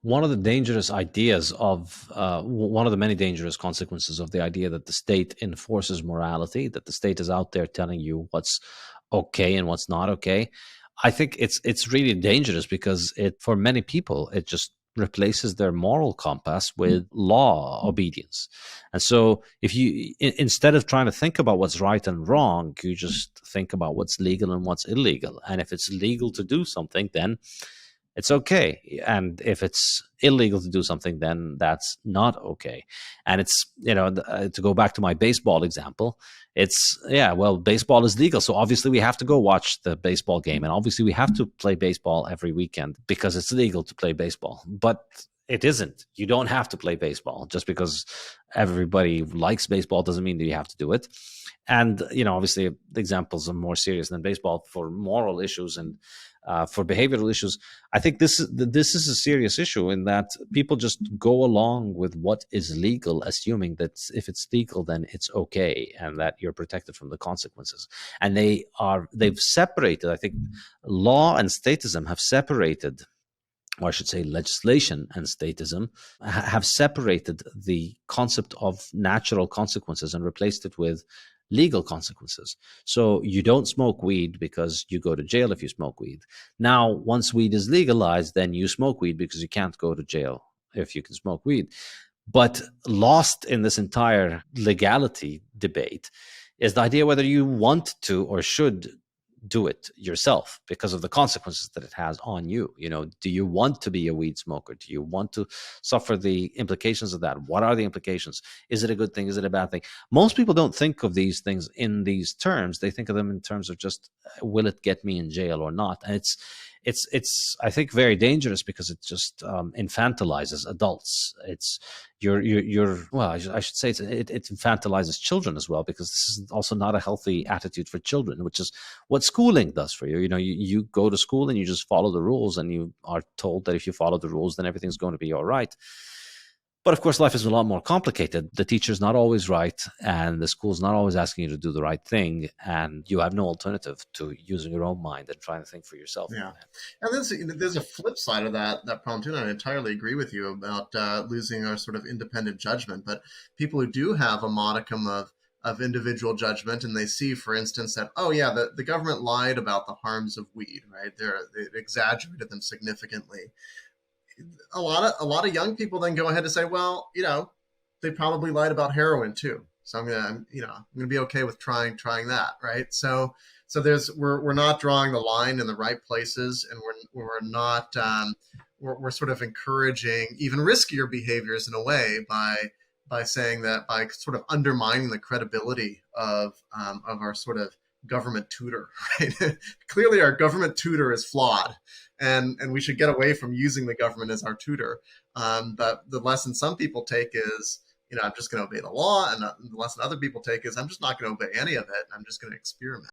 one of the dangerous ideas of one of the many dangerous consequences of the idea that the state enforces morality, that the state is out there telling you what's okay and what's not okay. I think it's really dangerous because it, for many people, it just replaces their moral compass with law obedience. And so if you instead of trying to think about what's right and wrong, you just think about what's legal and what's illegal. And if it's legal to do something, then it's okay. And if it's illegal to do something, then that's not okay. And it's, to go back to my baseball example, it's, yeah, well, baseball is legal. So obviously we have to go watch the baseball game. And obviously we have to play baseball every weekend because it's legal to play baseball. But it isn't. You don't have to play baseball. Just because everybody likes baseball doesn't mean that you have to do it. And, obviously the examples are more serious than baseball for moral issues and for behavioral issues. I think this is a serious issue in that people just go along with what is legal, assuming that if it's legal, then it's okay, and that you're protected from the consequences. And they've separated. I think law and statism have separated, or I should say legislation and statism have separated the concept of natural consequences and replaced it with legal consequences. So you don't smoke weed because you go to jail if you smoke weed. Now, once weed is legalized, then you smoke weed because you can't go to jail if you can smoke weed. But lost in this entire legality debate is the idea whether you want to or should do it yourself because of the consequences that it has on you. Do you want to be a weed smoker? Do you want to suffer the implications of that? What are the implications? Is it a good thing? Is it a bad thing? Most people don't think of these things in these terms. They think of them in terms of just, will it get me in jail or not? And it's I think very dangerous because it just infantilizes adults. It's you're well, I should say it infantilizes children as well, because this is also not a healthy attitude for children, which is what schooling does for you. You go to school and you just follow the rules, and you are told that if you follow the rules, then everything's going to be all right. But of course, life is a lot more complicated. The teacher's not always right, and the school's not always asking you to do the right thing, and you have no alternative to using your own mind and trying to think for yourself. Yeah, and there's a flip side of that problem too. And I entirely agree with you about losing our sort of independent judgment. But people who do have a modicum of individual judgment, and they see, for instance, that, oh yeah, the government lied about the harms of weed, right? They exaggerated them significantly. A lot of young people then go ahead and say, well, they probably lied about heroin too. So I'm gonna be okay with trying that, right? So we're not drawing the line in the right places, and we're not we're sort of encouraging even riskier behaviors in a way by saying that, by sort of undermining the credibility of our sort of government tutor, right? Clearly our government tutor is flawed, and we should get away from using the government as our tutor. But the lesson some people take is, I'm just going to obey the law, and the lesson other people take is, I'm just not going to obey any of it. I'm just going to experiment.